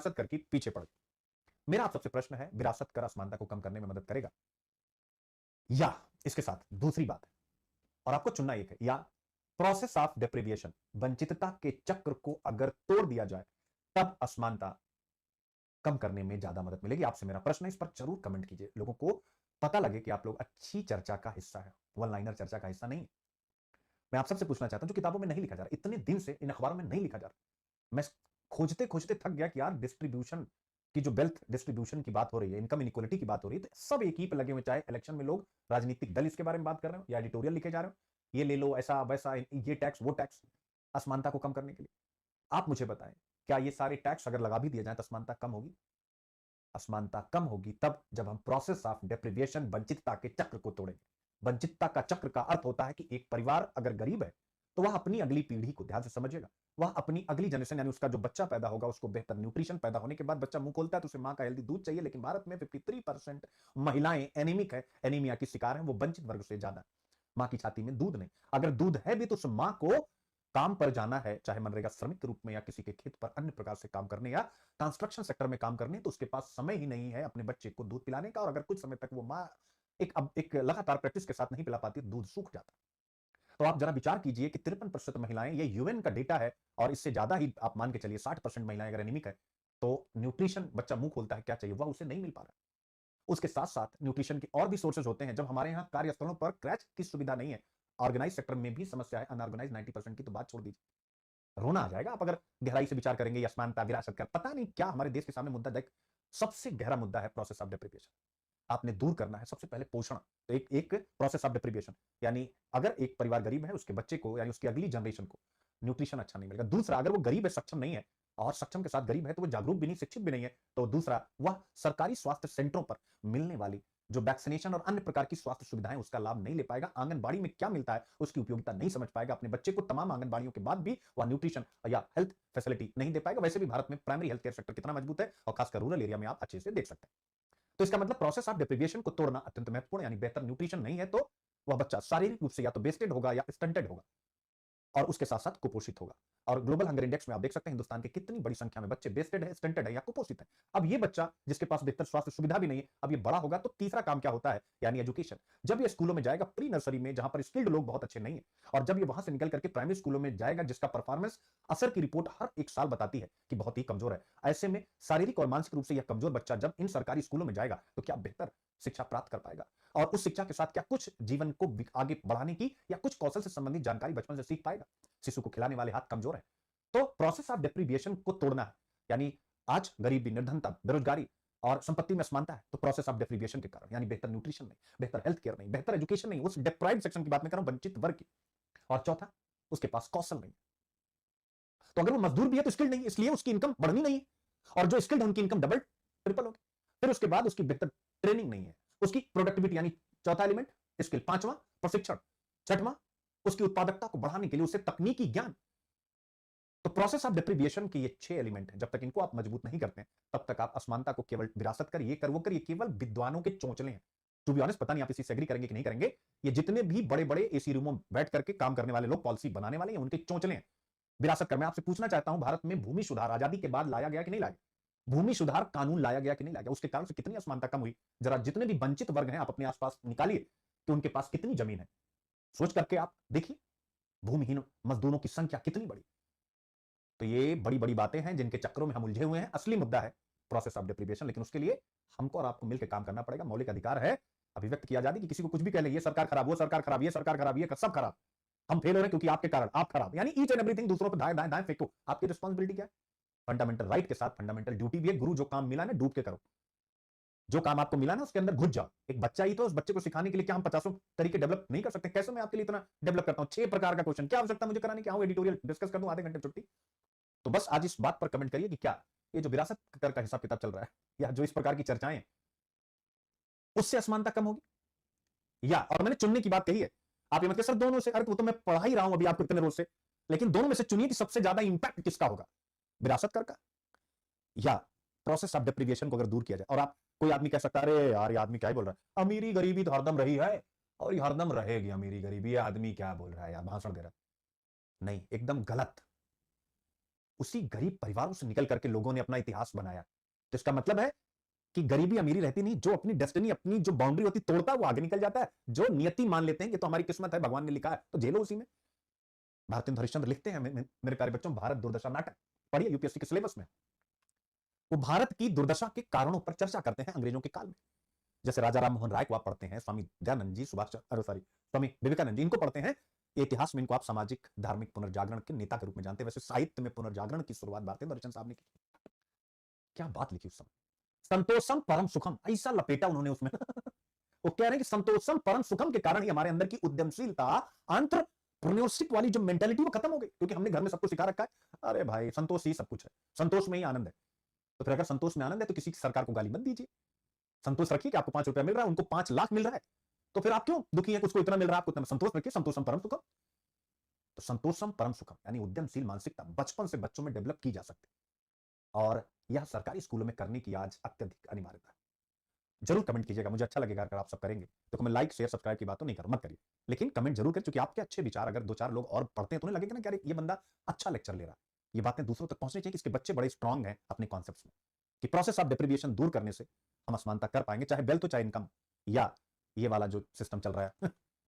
विरासत कर की पीछे पड़ गई। मेरा आप सबसे प्रश्न है, विरासत कर असमानता को कम करने में मदद करेगा, या इसके साथ दूसरी बात है, और आपको चुनना एक है, या प्रोसेस ऑफ डिप्रिविएशन, वंचितता के चक्र को अगर तोड़ दिया जाए तब असमानता कम करने में ज्यादा मदद मिलेगी। आपसे मेरा प्रश्न है, इस पर जरूर कमेंट कीजिए, लोगों को पता लगे कि आप लोग अच्छी चर्चा का हिस्सा है, वन लाइनर चर्चा का हिस्सा नहीं। मैं आप सबसे पूछना चाहता हूं, जो किताबों में नहीं लिखा जा रहा, इतने दिन से इन अखबारों में नहीं लिखा जा रहा, मैं खोजते खोजते थक गया कि यार डिस्ट्रीब्यूशन की, जो वेल्थ डिस्ट्रीब्यूशन की बात हो रही है, इनकम इनइक्वालिटी की बात हो रही है, तो सब एक ही पे लगे हुए, चाहे इलेक्शन में लोग राजनीतिक दल इसके बारे में बात कर रहे हो या एडिटोरियल लिखे जा रहे हो, ये ले लो, ऐसा वैसा, ये टैक्स वो टैक्स, असमानता को कम करने के लिए। आप मुझे बताएं, क्या ये सारे टैक्स अगर लगा भी दिए जाए तो असमानता कम होगी? असमानता कम होगी तब जब हम प्रोसेस ऑफ डिप्रिविएशन, वंचितता के चक्र को तोड़ेंगे। वंचितता का चक्र का अर्थ होता है कि एक परिवार अगर गरीब है तो वह अपनी अगली पीढ़ी को ध्यान से समझेगा, वह अपनी अगली जनरेशन यानी उसका जो बच्चा पैदा होगा उसको बेहतर न्यूट्रिशन, पैदा होने के बाद बच्चा मुंह खोलता है तो उसे मां का हेल्दी दूध चाहिए, लेकिन भारत में 53% महिलाएं एनीमिक है, एनीमिया की शिकार है, वो वंचित वर्ग से ज्यादा। मां की छाती में दूध नहीं, अगर दूध है भी तो उस मां को काम पर जाना है, चाहे मनरेगा श्रमिक के रूप में या किसी के खेत पर अन्य प्रकार से काम करने या कंस्ट्रक्शन सेक्टर में काम करने, तो उसके पास समय ही नहीं है अपने बच्चे को दूध पिलाने का, और अगर कुछ समय तक वो मां एक लगातार प्रैक्टिस के साथ नहीं पिला पाती, दूध सूख जाता। तो आप जरा विचार कीजिए कि 53% महिलाएं, ये यूएन का डेटा है, और इससे ज्यादा ही आप मान के चलिए 60% महिलाएं अगर एनीमिक है तो न्यूट्रिशन, बच्चा मुंह खोलता है क्या चाहिए, वह उसे नहीं मिल पा रहा। उसके साथ साथ न्यूट्रिशन के और भी सोर्सेज होते हैं। जब हमारे यहाँ कार्यस्थलों पर क्रैच की सुविधा नहीं है, ऑर्गेनाइज सेक्टर में भी समस्या है, अनऑर्गेनाइज 90% की तो बात छोड़ दीजिए। रोना आ जाएगा आप अगर गहराई से विचार करेंगे। असमानता, विरासत कर, पता नहीं क्या हमारे देश के सामने मुद्दा देख, सबसे गहरा मुद्दा है प्रोसेस ऑफ डिप्रिविएशन। आपने दूर करना है सबसे पहले पोषण। तो एक प्रोसेस ऑफ डिप्रिविएशन, यानी अगर एक परिवार गरीब है, उसके बच्चे को यानी उसकी अगली जनरेशन को न्यूट्रिशन अच्छा नहीं मिलेगा। दूसरा, अगर वो गरीब है, सक्षम नहीं है, और सक्षम के साथ गरीब है तो वो जागरूक भी नहीं, शिक्षित भी नहीं है, तो दूसरा, वह सरकारी स्वास्थ्य सेंटरों पर मिलने वाली जो वैक्सीनेशन और अन्य प्रकार की स्वास्थ्य सुविधाएं, उसका लाभ नहीं ले पाएगा। आंगनबाड़ी में क्या मिलता है उसकी उपयोगिता नहीं समझ पाएगा। अपने बच्चे को तमाम आंगनबाड़ियों के बाद भी वह न्यूट्रिशन या हेल्थ फैसिलिटी नहीं दे पाएगा। वैसे भी भारत में प्राइमरी हेल्थ केयर सेक्टर कितना मजबूत है, और खासकर रूरल एरिया में आप अच्छे से देख सकते हैं। तो इसका मतलब प्रोसेस ऑफ डिप्रिविएशन को तोड़ना अत्यंत महत्वपूर्ण, यानी बेहतर न्यूट्रिशन नहीं है तो वह बच्चा शारीरिक रूप से या तो वेस्टेड होगा या स्टंटेड होगा, और उसके साथ साथ कुपोषित होगा। और ग्लोबल हंगर इंडेक्स में आप देख सकते हैं हिंदुस्तान के कितनी बड़ी संख्या में बच्चे वेस्टेड है, स्टंटेड है या कुपोषित है। अब ये बच्चा जिसके पास बेहतर स्वास्थ्य सुविधा भी नहीं है, अब ये बड़ा होगा तो तीसरा काम क्या होता है, यानी एजुकेशन। जब ये स्कूलों में जाएगा, प्री नर्सरी में जहां पर स्किल्ड लोग बहुत अच्छे नहीं है, और जब ये वहां से निकल करके प्राइमरी स्कूलों में जाएगा जिसका परफॉर्मेंस असर की रिपोर्ट हर एक साल बताती है कि बहुत ही कमजोर है, ऐसे में शारीरिक और मानसिक रूप से यह कमजोर बच्चा जब इन सरकारी स्कूलों में जाएगा तो क्या बेहतर शिक्षा प्राप्त कर पाएगा, और उस शिक्षा के साथ क्या कुछ जीवन को आगे बढ़ाने की या कुछ कौशल से संबंधित जानकारी बचपन से सीख पाएगा? शिशु को खिलाने वाले हाथ कमजोर है। तो प्रोसेस ऑफ डिप्रिविएशन को तोड़ना है, यानी आज गरीबी, निर्धनता, बेरोजगारी और संपत्ति में असमानता है, तो प्रोसेस ऑफ डिप्रिविएशन के कारण, यानी बेहतर न्यूट्रिशन नहीं, बेहतर हेल्थ केयर नहीं, बेहतर एजुकेशन नहीं, उस डिप्राइव्ड सेक्शन की बात मैं कर रहा हूं, वंचित वर्ग की। और चौथा, उसके पास कौशल नहीं, तो अगर वो मजदूर भी है तो स्किल्ड नहीं, इसलिए उसकी इनकम बढ़नी नहीं है, और जो स्किल्ड है उनकी इनकम डबल ट्रिपल होगी। फिर उसके बाद उसकी बेहतर ट्रेनिंग नहीं है, उसकी प्रोडक्टिविटी, यानी चौथा एलिमेंट स्किल, पांचवा प्रशिक्षण, छठवां उसकी उत्पादकता को बढ़ाने के लिए उसे तकनीकी ज्ञान। तो प्रोसेस ऑफ डिप्रिविएशन के ये 6 एलिमेंट हैं, जब तक इनको आप मजबूत नहीं करते हैं तब तक आप असमानता को केवल विरासत कर, ये कर वो कर, ये केवल विद्वानों के चोंचले हैं। टू बी ऑनेस्ट, पता नहीं आप इसी से एग्री करेंगे कि नहीं करेंगे, ये जितने भी बड़े बड़े एसी रूमों में बैठ करके काम करने वाले लोग, पॉलिसी बनाने वाले हैं, उनके चोंचले हैं विरासत कर। मैं आपसे पूछना चाहता हूं, भारत में भूमि सुधार आजादी के बाद लाया गया कि नहीं लाया? भूमि सुधार कानून लाया गया कि नहीं लाया गया? उसके कारण से कितनी असमानता कम हुई? जरा जितने भी वंचित वर्ग हैं आप अपने आसपास निकालिए कि उनके पास कितनी जमीन है, सोच करके आप देखिए भूमिहीन मजदूरों की संख्या कितनी बड़ी। तो ये बड़ी बड़ी बातें हैं जिनके चक्रों में हम उलझे हुए हैं। असली मुद्दा है प्रोसेस ऑफ डिप्रिविएशन, लेकिन उसके लिए हमको और आपको मिलकर काम करना पड़ेगा। मौलिक अधिकार है अभिव्यक्त की आजादी, कि किसी को कुछ भी कह ले, ये सरकार खराब, वो सरकार खराब, ये सरकार खराब, ये सब खराब, हम फेल हो रहे हैं क्योंकि आपके कारण आप खराब, यानी ईच एंड एवरीथिंग दूसरों पर दाएं दाएं दाएं फेंको। आपकी रिस्पांसिबिलिटी क्या है? फंडामेंटल राइट के साथ फंडामेंटल ड्यूटी भी है। गुरु जो काम मिला ना, डूब के करो, जो काम आपको मिला ना उसके अंदर घुस जाओ। एक बच्चा ही तो, उस बच्चे को सिखाने के लिए क्या हम 50 तरीके डेवलप नहीं कर सकते? कैसे मैं आपके लिए इतना डेवलप करता हूं 6 प्रकार का क्वेश्चन, क्या आवश्यकता मुझे कराने की? आऊं एडिटोरियल डिस्कस कर दूं आधे घंटे छुट्टी? तो बस आज इस बात पर कमेंट करिए कि क्या ये जो विरासत कर का हिसाब किताब चल रहा है, या जो इस प्रकार की चर्चाएं, उससे असमानता कम होगी? या, और मैंने चुनने की बात कही है, आप ये मत कहिए सर दोनों से, अरे वो तो मैं पढ़ा ही रहा हूं अभी आपको इतने रोज से, लेकिन दोनों में से चुनिए कि सबसे ज्यादा इंपैक्ट किसका होगा, विरासत कर का या प्रोसेस ऑफ डिप्रिविएशन को अगर दूर किया जाए। और आप, कोई आदमी कह सकता है अरे यार ये आदमी क्या ही बोल रहा है, अमीरी गरीबी तो हरदम रही है और ये हरदम रहेगी, अमीरी गरीबी, ये आदमी क्या बोल रहा है यार, भाषण दे रहा है। नहीं, एकदम गलत। उसी गरीब परिवारों से निकल करके लोगों ने अपना इतिहास बनाया। तो इसका मतलब है कि गरीबी अमीरी रहती नहीं, जो अपनी डेस्टिनी, अपनी जो बाउंड्री होती तोड़ता है वो आगे निकल जाता है। जो नियति मान लेते हैं कि तो हमारी किस्मत है, भगवान ने लिखा है, तो झेलो उसी में। भारतेंदु हरिश्चंद्र लिखते हैं मेरे प्यारे बच्चों, भारत दुर्दशा नाटक पढ़िए यूपीएससी के सिलेबस में। वो भारत की दुर्दशा के कारणों पर चर्चा करते हैं अंग्रेजों के काल में। जैसे राजा राम मोहन राय को आप पढ़ते हैं, स्वामी दयानंद जी, स्वामी विवेकानंद जी, इनको पढ़ते हैं। इतिहास में इनको आप सामाजिक धार्मिक पुनर्जागरण के नेता के रूप में जानते हैं। वैसे साहित्य में पुनर्जागरण की शुरुआत भारतेंदु हरिश्चंद्र साहब ने की। क्या बात लिखी उस समय, संतोषम परम सुखम, ऐसा लपेटा उन्होंने उसमें वो कह रहे हैं कि संतोषम परम सुखम के कारण ही हमारे अंदर की उद्यमशीलता, एंटरप्रेन्योरशिप वाली जो मेंटालिटी वो खत्म हो गई, क्योंकि हमने घर में सबको सिखा रखा है, अरे भाई संतोष ही सब कुछ है, संतोष में ही आनंद है। तो फिर अगर संतोष में आनंद है तो किसी सरकार को गाली मत दीजिए। संतोष रखिए कि आपको 5 रुपया मिल रहा है, उनको 5 लाख मिल रहा है, तो फिर आप क्यों दुखी है कि उसको इतना मिल रहा है, आपको इतना। संतोष रखिए, संतोषम परम सुखम। तो संतोषम परम सुखम यानी उद्यमशील मानसिकता बचपन से बच्चों में डेवलप की जा सकती है, और यह सरकारी स्कूलों में करने की आज अत्यधिक अनिवार्यता है। जरूर कमेंट कीजिएगा, मुझे अच्छा लगेगा अगर आप सब करेंगे। तो मैं लाइक शेयर सब्सक्राइब की बात तो नहीं कर, मत करिए, लेकिन कमेंट जरूर करें, क्योंकि आपके अच्छे विचार अगर 2-4 लोग और पढ़ते हैं तो उन्हें लगेगा ना कि अरे ये बंदा अच्छा लेक्चर ले रहा है, ये बातें दूसरों तक पहुंचनी चाहिए कि इसके बच्चे बड़े स्ट्रांग हैं अपने कॉन्सेप्ट्स में, कि प्रोसेस ऑफ डिप्रीविएशन दूर करने से हम असमानता कर पाएंगे, चाहे वेल्थ हो चाहे इनकम, या ये वाला जो सिस्टम चल रहा है